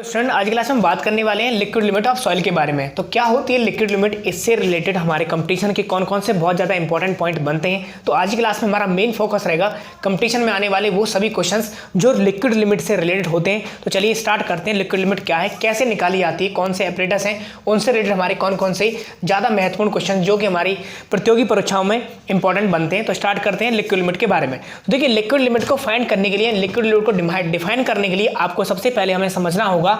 Student आज की class में बात करने वाले हैं लिक्विड लिमिट ऑफ सॉइल के बारे में। तो क्या होती है लिक्विड लिमिट, इससे रिलेटेड हमारे कंपटीशन के कौन कौन से बहुत ज़्यादा इंपॉर्टेंट पॉइंट बनते हैं। तो आज की क्लास में हमारा मेन फोकस रहेगा कंपटीशन में आने वाले वो सभी क्वेश्चंस जो लिक्विड लिमिट से रिलेटेड होते हैं। तो चलिए स्टार्ट करते हैं। लिक्विड लिमिट क्या है, कैसे निकाली जाती है, कौन से ऑपरेटर्स हैं, उनसे रिलेटेड हमारे कौन कौन से ज़्यादा महत्वपूर्ण क्वेश्चन जो कि हमारी प्रतियोगी परीक्षाओं में इंपॉर्टेंट बनते हैं। तो स्टार्ट करते हैं लिक्विड लिमिट के बारे में। तो देखिए लिक्विड लिमिट को फाइंड करने के लिए, लिक्विड लिमिट को डिफाइन करने के लिए आपको सबसे पहले हमें समझना होगा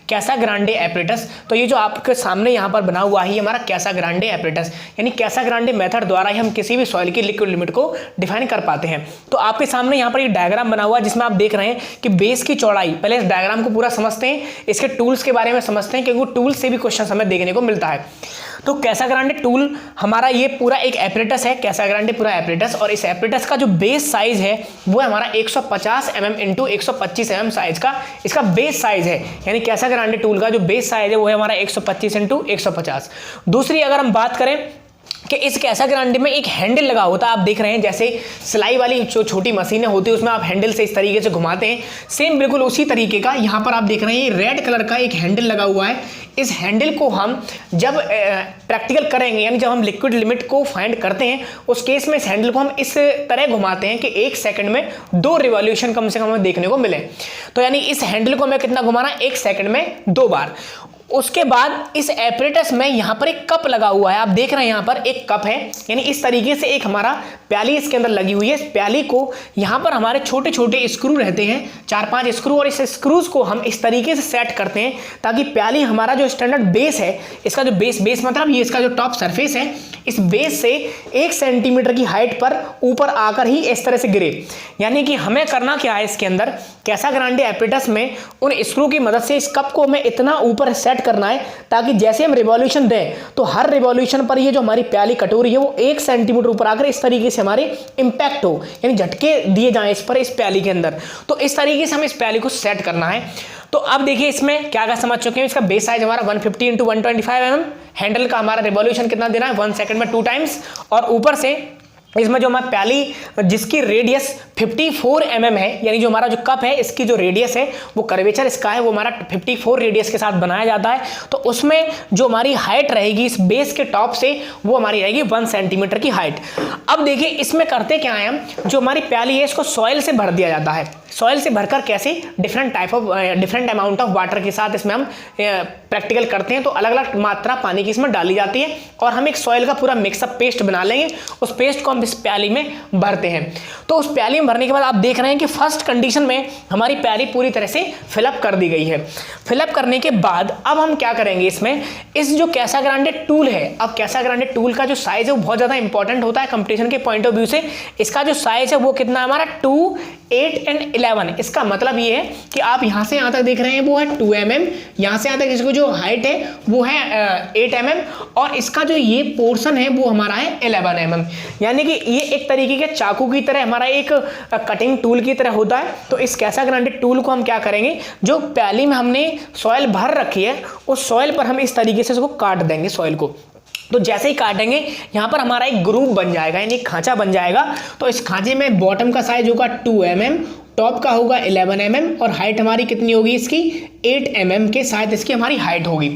कैसाग्रांडे एपरेटस। तो ये जो आपके सामने यहाँ पर बना हुआ है, ये हमारा कैसाग्रांडे एपरेटस, यानी कैसाग्रांडे मेथड द्वारा ही हम किसी भी सॉइल की लिक्विड लिमिट को डिफाइन कर पाते हैं। तो आपके सामने यहाँ पर ये डायग्राम बना हुआ है जिसमें आप देख रहे हैं कि बेस की चौड़ाई, पहले इस डायग्राम को पूरा समझते हैं, इसके टूल्स के बारे में समझते हैं, क्योंकि वो टूल से भी क्वेश्चन हमें देखने को मिलता है। तो कैसाग्रांडे टूल हमारा ये पूरा एक एपरेटस है, कैसाग्रांडे पूरा एपरेटस, और इस एपरेटस का जो बेस साइज है वो है हमारा 150 mm इंटू 125 mm साइज का इसका बेस साइज है। यानी कैसाग्रांडे टूल का जो बेस साइज है वो है हमारा 125 इंटू 150। दूसरी अगर हम बात करें कि इस कैसाग्रांडे में एक हैंडल लगा होता है, आप देख रहे हैं जैसे सिलाई वाली जो छोटी मशीनें होती है उसमें आप हैंडल से इस तरीके से घुमाते हैं, सेम बिल्कुल उसी तरीके का यहाँ पर आप देख रहे हैं रेड कलर का एक हैंडल लगा हुआ है। इस हैंडल को हम जब प्रैक्टिकल करेंगे, यानी जब हम लिक्विड लिमिट को फाइंड करते हैं उस केस में इस हैंडल को हम इस तरह घुमाते हैं कि 1 सेकंड में 2 रिवॉल्यूशन कम से कम हमें देखने को मिले। तो यानी इस हैंडल को हमें कितना घुमाना, 1 सेकंड में 2 बार। उसके बाद इस एपरेटस में यहाँ पर एक कप लगा हुआ है, आप देख रहे हैं यहाँ पर एक कप है, यानी इस तरीके से एक हमारा प्याली इसके अंदर लगी हुई है। इस प्याली को यहाँ पर हमारे छोटे छोटे स्क्रू रहते हैं, 4-5 स्क्रू, और इस स्क्रूज को हम इस तरीके से सेट करते हैं ताकि प्याली हमारा जो स्टैंडर्ड बेस है, इसका जो बेस मतलब ये इसका जो टॉप सरफेस है, इस बेस से 1 सेंटीमीटर की हाइट पर ऊपर आकर ही इस तरह से गिरे। यानी कि हमें करना क्या है, इसके अंदर कैसाग्रांडे एपरेटस में उन स्क्रू की मदद से इस कप को हमें इतना ऊपर सेट करना है ताकि जैसे हम रिवॉल्यूशन दें तो हर रिवॉल्यूशन पर ये जो हमारी प्याली कटोरी है वो 1 सेंटीमीटर ऊपर आकर इस तरीके से हमारे इंपैक्ट हो, यानी झटके दिए जाएं इस पर, इस प्याली के अंदर। तो इस तरीके से हमें इस प्याली को सेट करना है। तो अब देखिए इसमें क्या क्या समझ चुके हैं। इसका बेस साइज हमारा 150 इंटू 125 mm, हैंडल का हमारा रिवॉल्यूशन कितना देना है, 1 सेकंड में 2 टाइम्स, और ऊपर से इसमें जो हमारा प्याली जिसकी रेडियस 54 mm है, यानी जो हमारा जो कप है इसकी जो रेडियस है वो कर्वेचर इसका है वो हमारा 54 रेडियस के साथ बनाया जाता है। तो उसमें जो हमारी हाइट रहेगी इस बेस के टॉप से वो हमारी रहेगी 1 सेंटीमीटर की हाइट। अब देखिए इसमें करते क्या है हम, जो हमारी प्याली है इसको सॉइल से भर दिया जाता है। सॉइल से भरकर कैसे, डिफरेंट अमाउंट ऑफ वाटर के साथ इसमें हम प्रैक्टिकल करते हैं। तो अलग अलग मात्रा पानी की इसमें डाली जाती है और हम एक सॉइल का पूरा मिक्सअप पेस्ट बना लेंगे। उस पेस्ट को हम इस प्याली में भरते हैं। तो उस प्याली में भरने के बाद आप देख रहे हैं कि फर्स्ट कंडीशन में हमारी प्याली पूरी तरह से फिलअप कर दी गई है। फिलअप करने के बाद अब हम क्या करेंगे, इसमें इस जो कैसाग्रांडे टूल है, अब कैसाग्रांडे टूल का जो साइज है वो बहुत ज़्यादा इंपॉर्टेंट होता है कंपटीशन के पॉइंट ऑफ व्यू से। इसका जो साइज है वो कितना है हमारा 2, 8 एंड 11। इसका मतलब ये है कि आप यहाँ से यहाँ तक देख रहे हैं वो है 2 mm, यहाँ से यहाँ तक इसको जो हाइट है वो है 8 mm, और इसका जो ये पोर्शन है वो हमारा है 11 mm। यानी कि ये एक तरीके के चाकू की तरह हमारा एक कटिंग टूल की तरह होता है। तो इस कैसाग्रांडे टूल को हम क्या करेंगे, जो प्याली में हमने सॉइल भर रखी है उस सॉइल पर हम इस तरीके से इसको काट देंगे सॉइल को। तो जैसे ही काटेंगे यहाँ पर हमारा एक ग्रूव बन जाएगा, यानी खांचा बन जाएगा। तो इस खांचे में बॉटम का साइज होगा 2 mm, टॉप का होगा 11 mm, और हाइट हमारी कितनी होगी इसकी 8 mm के साथ इसकी हमारी हाइट होगी।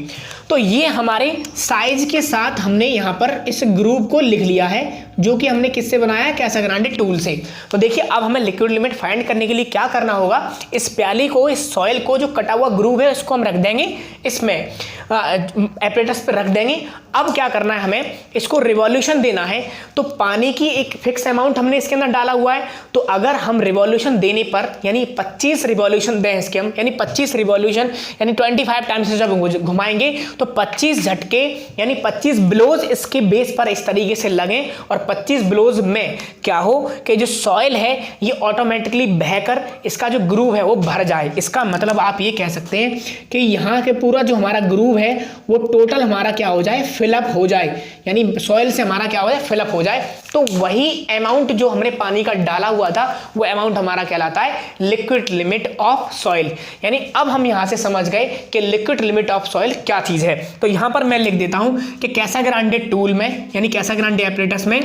तो ये हमारे साइज के साथ हमने यहाँ पर इस ग्रूव को लिख लिया है, जो कि हमने किससे बनाया है, कैसाग्रांडे टूल से। तो देखिए अब हमें लिक्विड लिमिट फाइंड करने के लिए क्या करना होगा, इस प्याली को, इस सॉइल को जो कटा हुआ ग्रूव है इसको हम रख देंगे इसमें एपरेटस पे रख देंगे। अब क्या करना है, हमें इसको रिवॉल्यूशन देना है। तो पानी की एक फिक्स अमाउंट हमने इसके अंदर डाला हुआ है। तो अगर हम रिवॉल्यूशन देने पर यानी 25 रिवॉल्यूशन दें इसके हम, यानी 25 रिवॉल्यूशन यानी 25 टाइम्स से जब घुमाएंगे तो 25 झटके यानी 25 ब्लोज इसके बेस पर इस तरीके से लगें, और 25 ब्लोज में क्या हो कि जो सॉइल है ये ऑटोमेटिकली बहकर इसका जो ग्रूव है वो भर जाए। इसका मतलब आप ये कह सकते हैं कि यहाँ के पूरा जो हमारा ग्रूव है वो टोटल हमारा क्या हो जाए, फिलअप हो जाए, यानी सॉइल से हमारा क्या हो जाए, फिलअप हो जाए। तो वही अमाउंट जो हमने पानी का डाला हुआ था वो अमाउंट हमारा कहलाता है लिक्विड लिमिट ऑफ सॉइल। यानी अब हम यहां से समझ गए कि लिक्विड लिमिट ऑफ सॉइल क्या चीज है। तो यहां पर मैं लिख देता हूं कि कैसाग्रांडे टूल में, यानी कैसाग्रांडे एपरेटस में,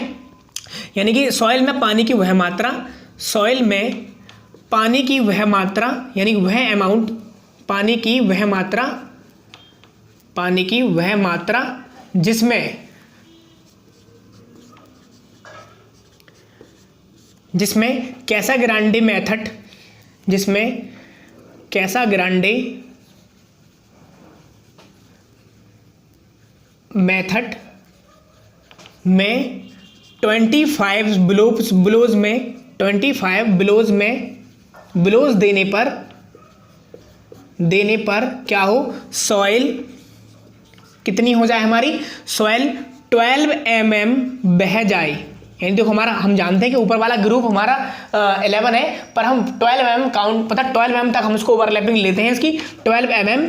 यानी कि सॉइल में पानी की वह मात्रा, सॉइल में पानी की वह मात्रा यानी वह अमाउंट पानी की वह मात्रा जिसमें कैसाग्रांडे मेथड में 25 ब्लोज देने पर क्या हो, सॉइल कितनी हो जाए हमारी, सॉइल 12 mm बह जाए। यानी देखो हमारा, हम जानते हैं कि ऊपर वाला ग्रुप हमारा 11 है, पर हम 12 mm काउंट, पता 12 mm तक हम उसको ओवरलैपिंग लेते हैं इसकी। 12 mm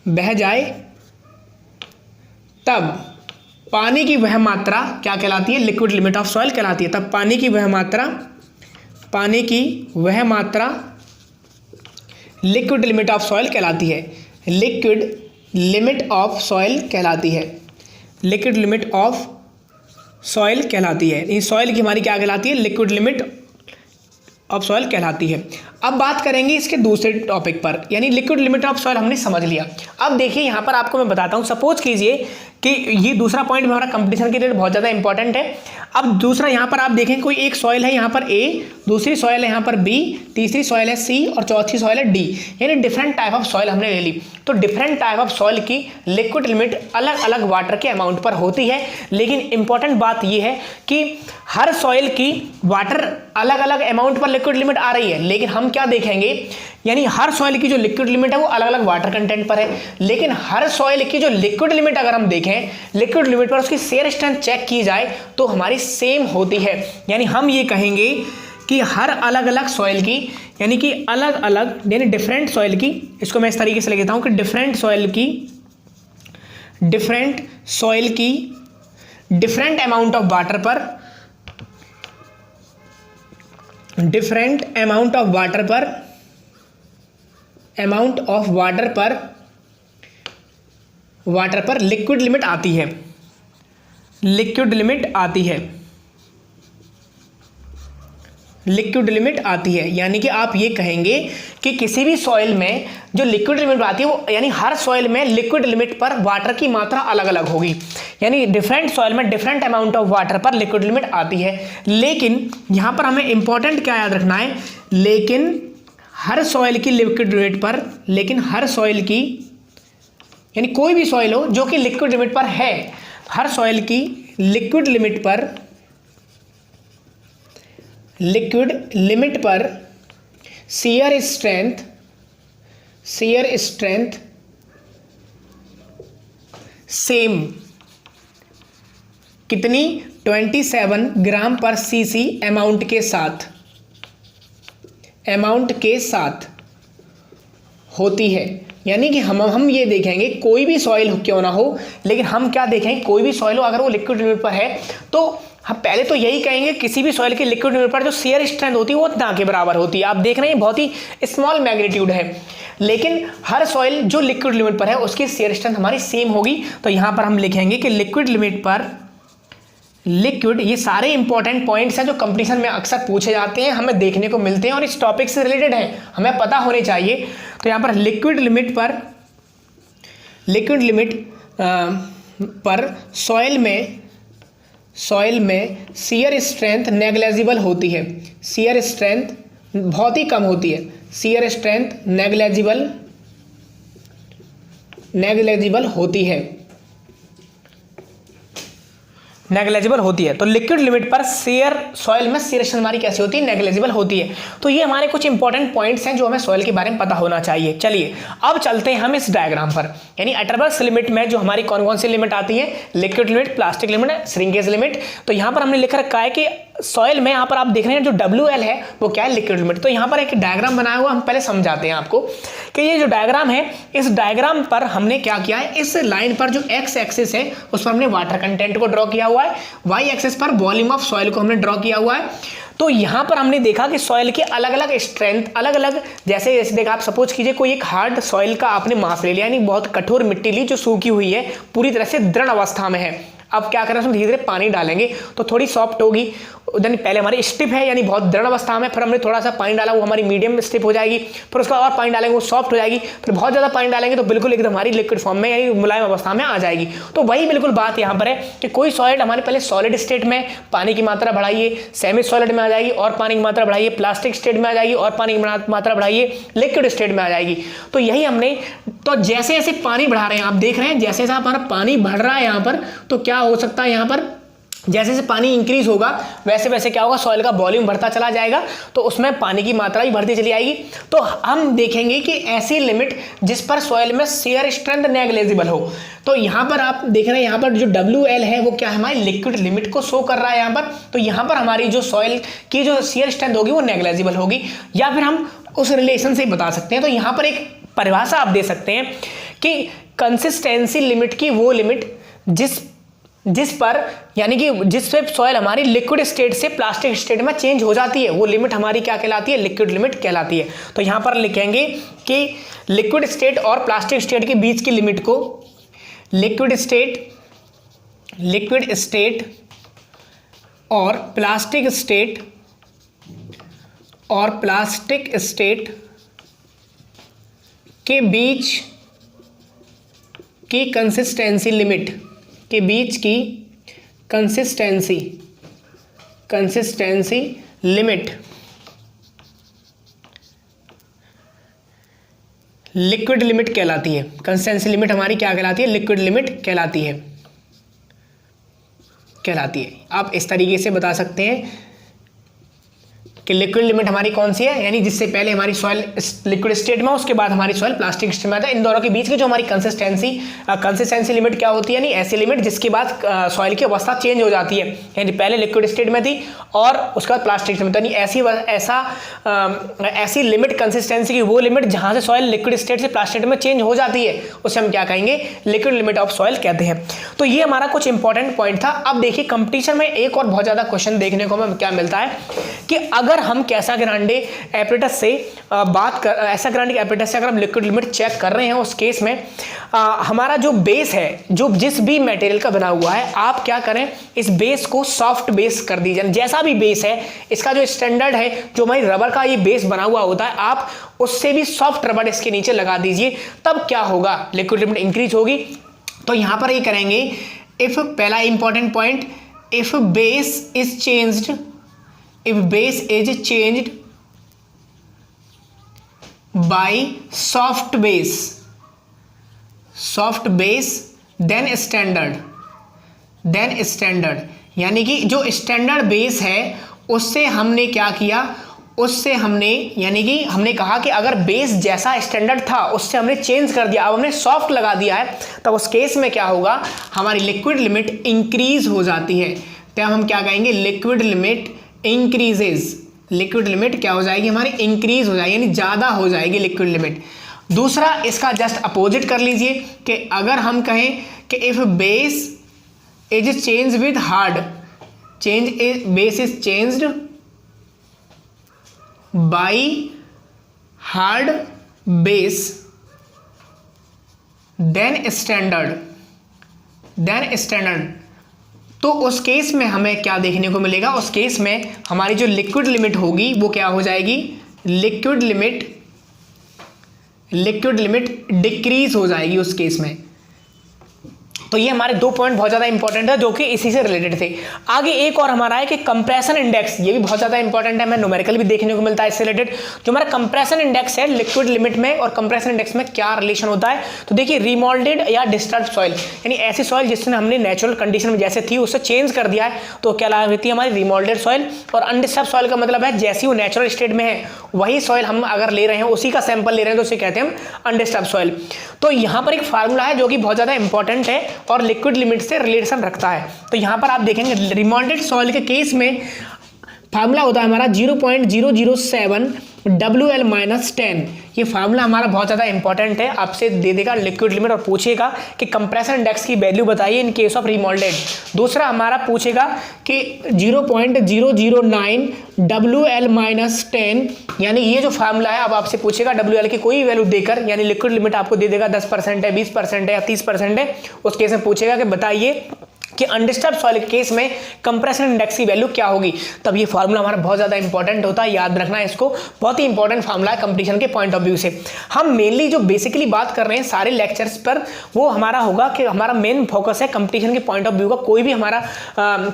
बह जाए तब पानी की वह मात्रा क्या कहलाती है, लिक्विड लिमिट ऑफ सॉइल कहलाती है। तब पानी की वह मात्रा लिक्विड लिमिट ऑफ सॉइल कहलाती है। लिक्विड लिमिट ऑफ सॉइल कहलाती है। ये सॉइल की हमारी क्या कहलाती है, लिक्विड लिमिट ऑफ सॉइल कहलाती है। अब बात करेंगे इसके दूसरे टॉपिक पर, यानी लिक्विड लिमिट ऑफ सॉइल हमने समझ लिया। अब देखिए यहाँ पर आपको मैं बताता हूँ, सपोज कीजिए कि ये दूसरा पॉइंट हमारा कंपटीशन के लिए बहुत ज़्यादा इंपॉर्टेंट है। अब दूसरा यहाँ पर आप देखें, कोई एक सॉइल है यहाँ पर A, दूसरी सॉइल है यहाँ पर B, तीसरी सॉइल है C और चौथी सॉइल है D, यानी डिफरेंट टाइप ऑफ सॉइल हमने ले ली। तो डिफरेंट टाइप ऑफ सॉइल की लिक्विड लिमिट अलग अलग वाटर के अमाउंट पर होती है, लेकिन इंपॉर्टेंट बात यह है कि हर सॉइल की वाटर अलग अलग अमाउंट पर लिक्विड लिमिट आ रही है, लेकिन हम क्या देखेंगे, यानी हर सॉइल की जो लिक्विड लिमिट है वो अलग अलग वाटर कंटेंट पर है, लेकिन हर सॉइल की जो लिक्विड लिमिट अगर हम देखें, लिक्विड लिमिट पर उसकी शेयर स्ट्रेंथ चेक की जाए तो हमारी सेम होती है। यानी हम ये कहेंगे कि हर अलग अलग सॉइल की, यानी कि अलग अलग, यानी डिफरेंट सॉइल की, इसको मैं इस तरीके से लिखता हूं कि डिफरेंट सॉइल की डिफरेंट अमाउंट ऑफ वाटर पर, डिफरेंट अमाउंट ऑफ वाटर पर लिक्विड लिमिट आती है। लिक्विड लिमिट आती है, यानी कि आप ये कहेंगे कि किसी भी सॉइल में जो लिक्विड लिमिट आती है वो, यानी हर सॉइल में लिक्विड लिमिट पर वाटर की मात्रा अलग अलग होगी, यानी डिफरेंट सॉइल में डिफरेंट अमाउंट ऑफ वाटर पर लिक्विड लिमिट आती है। लेकिन यहाँ पर हमें इंपॉर्टेंट क्या याद रखना है, लेकिन हर सॉइल की लिक्विड लिमिट पर, यानी कोई भी सॉइल हो जो कि लिक्विड लिमिट पर है, हर सॉइल की लिक्विड लिमिट पर शियर स्ट्रेंथ सेम कितनी, 27 ग्राम पर सीसी अमाउंट के साथ होती है। यानी कि हम ये देखेंगे, कोई भी सॉइल क्यों ना हो, लेकिन हम क्या देखेंगे, कोई भी सॉइल हो अगर वो लिक्विड लिमिट पर है तो हम पहले तो यही कहेंगे किसी भी सॉइल की लिक्विड लिमिट पर जो शियर स्ट्रेंथ होती है वो ना के बराबर होती है। आप देख रहे हैं बहुत ही स्मॉल मैग्नीट्यूड है, लेकिन हर सॉइल जो लिक्विड लिमिट पर है उसकी शियर स्ट्रेंथ हमारी सेम होगी। तो यहाँ पर हम लिखेंगे कि लिक्विड लिमिट पर ये सारे इंपॉर्टेंट पॉइंट्स हैं जो कंपटीशन में अक्सर पूछे जाते हैं, हमें देखने को मिलते हैं और इस टॉपिक से रिलेटेड हैं, हमें पता होने चाहिए। तो यहाँ पर लिक्विड लिमिट पर सॉइल में शियर स्ट्रेंथ नेग्लेजिबल होती है, शियर स्ट्रेंथ बहुत ही कम होती है, शियर स्ट्रेंथ नेग्लेजिबल होती है। तो लिक्विड लिमिट पर सॉइल में शियर स्ट्रेंथ हमारी कैसी होती है, नेग्लेजिबल होती है। तो ये हमारे कुछ इंपॉर्टेंट पॉइंट्स हैं जो हमें सॉइल के बारे में पता होना चाहिए। चलिए अब चलते हैं हम इस डायग्राम पर, यानी अटरबर्ग्स लिमिट में जो हमारी कौन कौन सी लिमिट आती है, liquid limit, plastic limit, shrinkage limit. तो यहाँ पर हमने लिख रखा है कि सॉइल में यहाँ पर आप देख रहे हैं जो WL है वो क्या है, लिक्विड लिमिट। तो यहाँ पर एक डायग्राम बनाया हुआ, हम पहले समझाते हैं आपको कि ये जो डायग्राम है, इस डायग्राम पर हमने क्या किया है, इस लाइन पर जो एक्स एक्सिस है उस पर हमने वाटर कंटेंट को ड्रॉ किया हुआ है, वाई एक्सिस पर वॉल्यूम ऑफ सॉइल को हमने ड्रॉ किया हुआ है। तो यहाँ पर हमने देखा कि सॉइल की अलग अलग स्ट्रेंथ, अलग अलग, जैसे देखा, आप सपोज कीजिए कोई एक हार्ड सॉइल का आपने मास ले लिया, यानी बहुत कठोर मिट्टी ली जो सूखी हुई है, पूरी तरह से दृढ़ अवस्था में है। अब क्या करें, उसमें धीरे धीरे पानी डालेंगे तो थोड़ी सॉफ्ट होगी, यानी पहले हमारी स्टिफ है यानी बहुत दृढ़ अवस्था में, फिर हमने थोड़ा सा पानी डाला वो हमारी मीडियम स्टिफ हो जाएगी, फिर उसका और पानी डालेंगे वो सॉफ्ट हो जाएगी, फिर बहुत ज़्यादा पानी डालेंगे तो बिल्कुल एकदम हमारी लिक्विड फॉर्म में यानी मुलायम अवस्था में आ जाएगी। तो वही बिल्कुल बात यहाँ पर है कि कोई सॉलिड हमारे पहले सॉलिड स्टेट में पानी की मात्रा बढ़ाइए, सेमी सॉलिड में आ जाएगी और पानी की मात्रा बढ़ाइए, प्लास्टिक स्टेट में आ जाएगी और पानी की मात्रा बढ़ाइए, लिक्विड स्टेट में आ जाएगी। तो यही हमने, तो जैसे जैसे पानी बढ़ा रहे हैं आप देख रहे हैं, जैसे जैसे हमारा पानी बढ़ रहा है यहाँ पर, तो क्या हो सकता है यहाँ पर जैसे जैसे पानी इंक्रीज होगा वैसे वैसे क्या होगा, सॉइल का वॉल्यूम बढ़ता चला जाएगा, तो उसमें पानी की मात्रा भी बढ़ती चली आएगी। तो हम देखेंगे कि ऐसी लिमिट जिस पर सॉइल में शेयर स्ट्रेंथ नेग्लेजिबल हो। तो यहाँ पर आप देख रहे हैं यहाँ पर जो WL है वो क्या है, हमारी लिक्विड लिमिट को शो कर रहा है यहाँ पर। तो यहाँ पर हमारी जो सॉइल की जो शेयर स्ट्रेंथ होगी वो नेग्लेजिबल होगी, या फिर हम उस रिलेशन से बता सकते हैं। तो यहाँ पर एक परिभाषा आप दे सकते हैं कि कंसिस्टेंसी लिमिट की वो लिमिट जिस पर यानी कि जिस पे सॉइल हमारी लिक्विड स्टेट से प्लास्टिक स्टेट में चेंज हो जाती है, वो लिमिट हमारी क्या कहलाती है, लिक्विड लिमिट कहलाती है। तो यहां पर लिखेंगे कि लिक्विड स्टेट और प्लास्टिक स्टेट के बीच की लिमिट को लिक्विड स्टेट और प्लास्टिक स्टेट के बीच की कंसिस्टेंसी लिमिट के बीच की कंसिस्टेंसी लिमिट लिक्विड लिमिट कहलाती है। कंसिस्टेंसी लिमिट हमारी क्या कहलाती है, लिक्विड लिमिट कहलाती है। आप इस तरीके से बता सकते हैं कि लिक्विड लिमिट हमारी कौन सी है, यानी जिससे पहले हमारी सॉइल लिक्विड स्टेट में, उसके बाद हमारी सॉइल प्लास्टिक स्टेट में आता है। इन दोनों के बीच की जो हमारी कंसिस्टेंसी लिमिट क्या होती है, यानी ऐसी लिमिट जिसके बाद सॉइल की अवस्था चेंज हो जाती है, यानी पहले लिक्विड स्टेट में थी और उसके बाद प्लास्टिक स्टेट में, यानी ऐसी लिमिट कंसिस्टेंसी की वो लिमिट जहां से सॉइल लिक्विड स्टेट से प्लास्टिक में चेंज हो जाती है, उसे हम क्या कहेंगे, लिक्विड लिमिट ऑफ सॉइल कहते हैं। तो ये हमारा कुछ इंपॉर्टेंट पॉइंट था। अब देखिए कंपटीशन में एक और बहुत ज्यादा क्वेश्चन देखने को हमें क्या मिलता है कि अगर हम कैसा ग्रांडे एपरेटस से ऐसा ग्रांडे एपरेटस से अगर हम लिक्विड लिमिट चेक कर रहे हैं, उस केस में हमारा जो बेस है, जो जिस भी मटेरियल का बना हुआ है, आप क्या करें, इस बेस को सॉफ्ट बेस कर दीजिए। जैसा भी बेस है, इसका जो स्टैंडर्ड है, जो हमारी रबर का ये बेस बना हुआ होता है, आप उससे भी सॉफ्ट रबर इसके नीचे लगा दीजिए। तब क्या होगा, लिक्विड लिमिट इंक्रीज होगी। तो यहां पर ये करेंगे, इफ पहला important point, if base is changed by soft base then standard, यानी कि जो स्टैंडर्ड बेस है उससे हमने क्या किया, यानी कि हमने कहा कि अगर बेस जैसा स्टैंडर्ड था उससे हमने चेंज कर दिया, अब हमने सॉफ्ट लगा दिया है, तब उस केस में क्या होगा, हमारी लिक्विड लिमिट इंक्रीज हो जाती है। तब हम क्या कहेंगे, liquid limit increases, liquid limit क्या हो जाएगी, हमारी इंक्रीज हो जाएगी, यानी ज़्यादा हो जाएगी लिक्विड लिमिट। दूसरा, इसका जस्ट अपोजिट कर लीजिए कि अगर हम कहें कि if base is change with hard, base is changed by hard base then standard, तो उस केस में हमें क्या देखने को मिलेगा, उस केस में हमारी जो लिक्विड लिमिट होगी वो क्या हो जाएगी, लिक्विड लिमिट डिक्रीज हो जाएगी उस केस में। तो ये हमारे दो पॉइंट बहुत ज़्यादा इंपॉर्टेंट है जो कि इसी से रिलेटेड थे। आगे एक और हमारा है कि कंप्रेशन इंडेक्स, ये भी बहुत ज़्यादा इंपॉर्टेंट है, हमें न्यूमेरिकल भी देखने को मिलता है इससे रिलेटेड। जो हमारा कंप्रेशन इंडेक्स है, लिक्विड लिमिट में और कंप्रेशन इंडेक्स में क्या रिलेशन होता है, तो देखिए रीमोल्डेड या डिस्टर्ब सॉइल, यानी ऐसी सॉइल जिसने हमने नेचुरल कंडीशन में जैसे थी उससे चेंज कर दिया है, तो क्या होती है हमारी रीमोल्डेड सॉइल। और अनडिस्टर्ब सॉइल का मतलब है जैसी वो नेचुरल स्टेट में है वही सॉइल हम अगर ले रहे हैं, उसी का सैंपल ले रहे हैं, तो उसे कहते हैं हम अनडिस्टर्ब सॉइल। तो यहाँ पर एक फार्मूला है जो कि बहुत ज़्यादा इंपॉर्टेंट है और लिक्विड लिमिट से रिलेशन रखता है। तो यहाँ पर आप देखेंगे रिमोल्डेड सॉइल के केस में फार्मूला होता है हमारा 0.007 WL-10। ये फार्मूला हमारा बहुत ज़्यादा इंपॉर्टेंट है, आपसे दे देगा लिक्विड लिमिट और पूछेगा कि कंप्रेशन इंडेक्स की वैल्यू बताइए इन केस ऑफ रिमोल्डेड। दूसरा हमारा पूछेगा कि 0.009 WL-10, यानी ये जो फार्मूला है अब आपसे पूछेगा WL की कोई वैल्यू देकर, यानी लिक्विड लिमिट आपको दे देगा 10% है, 20% है या 30% है, उस केस में पूछेगा कि बताइए कि अनडिस्टर्ब सॉइल के केस में कंप्रेशन इंडेक्स की वैल्यू क्या होगी। तब ये फार्मूला हमारा बहुत ज़्यादा इंपॉर्टेंट होता है, याद रखना है इसको, बहुत ही इंपॉर्टेंट फार्मूला है कंपटीशन के पॉइंट ऑफ व्यू से। हम मेनली जो बेसिकली बात कर रहे हैं सारे लेक्चर्स पर, वो हमारा होगा कि हमारा मेन फोकस है कंपटीशन के पॉइंट ऑफ व्यू का,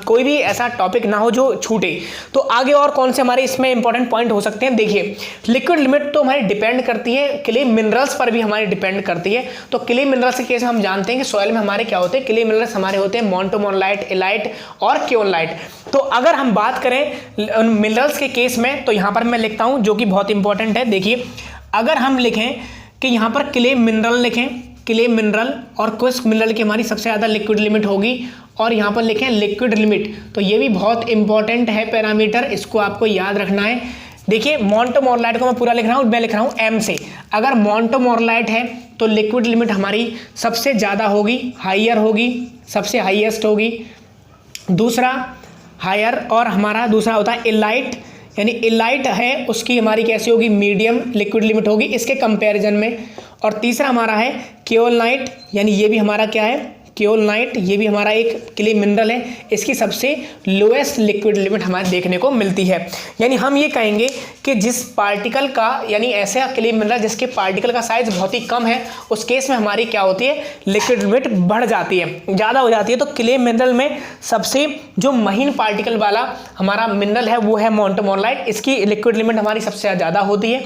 कोई भी ऐसा टॉपिक ना हो जो छूटे। तो आगे और कौन से हमारे इसमें इंपॉर्टेंट पॉइंट हो सकते हैं, देखिए लिक्विड लिमिट तो हमारी डिपेंड करती है क्ले मिनरल्स पर भी हमारी डिपेंड करती है। तो क्ले मिनरल्स के केस में हम जानते हैं कि सॉइल में हमारे क्या होते हैं, क्ले मिनरल्स हमारे होते हैं मोंटोमोनलाइट, इलाइट और केओलाइट। तो अगर हम बात करें मिनरल्स के केस में तो यहां पर मैं लिखता हूं जो कि बहुत इंपॉर्टेंट है। देखिए अगर हम लिखें कि यहां पर क्ले मिनरल लिखें, क्ले मिनरल और कुछ मिनरल की हमारी सबसे ज़्यादा लिक्विड लिमिट होगी, और यहाँ पर लिखें लिक्विड लिमिट, तो ये भी बहुत इंपॉर्टेंट है पैरामीटर, इसको आपको याद रखना है। देखिए मोंटोमोरलाइट को मैं पूरा लिख रहा हूँ, मैं लिख रहा हूँ एम से। अगर मोंटोमोरलाइट है तो लिक्विड लिमिट हमारी सबसे ज़्यादा होगी, हाइयर होगी, सबसे हाईएस्ट होगी। दूसरा हायर, और हमारा दूसरा होता है इलाइट, यानी इलाइट है उसकी हमारी कैसी होगी, मीडियम लिक्विड लिमिट होगी इसके कंपैरिजन में। और तीसरा हमारा है केओलाइट, यानी ये भी हमारा क्या है, केओलाइट, ये भी हमारा एक क्ले मिनरल है, इसकी सबसे लोएस्ट लिक्विड लिमिट हमारे देखने को मिलती है। यानी हम ये कहेंगे कि जिस पार्टिकल का, यानी ऐसा क्ले मिनरल जिसके पार्टिकल का साइज बहुत ही कम है, उस केस में हमारी क्या होती है, लिक्विड लिमिट बढ़ जाती है, ज़्यादा हो जाती है। तो क्ले मिनरल में सबसे जो महीन पार्टिकल वाला हमारा मिनरल है वो है मोंटोमोरलाइट, इसकी लिक्विड लिमिट हमारी सबसे ज़्यादा होती है।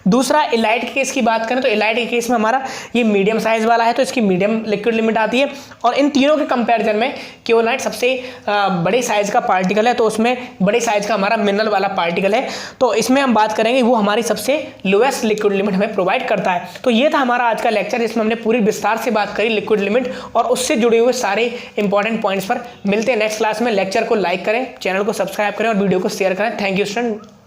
दूसरा इलाइट के केस की बात करें तो इलाइट के केस में हमारा ये मीडियम साइज वाला है, तो इसकी मीडियम लिक्विड लिमिट आती है। और इन तीनों के कंपैरिजन में केओलाइट सबसे बड़े साइज का पार्टिकल है, तो उसमें बड़े साइज का हमारा मिनरल वाला पार्टिकल है, तो इसमें हम बात करेंगे वो हमारी सबसे लोएस्ट लिक्विड लिमिट हमें प्रोवाइड करता है। तो ये था हमारा आज का लेक्चर, जिसमें हमने पूरी विस्तार से बात करी लिक्विड लिमिट और उससे जुड़े हुए सारे इंपॉर्टेंट पॉइंट्स पर। मिलते हैं नेक्स्ट क्लास में। लेक्चर को लाइक करें, चैनल को सब्सक्राइब करें और वीडियो को शेयर करें। Thank you student.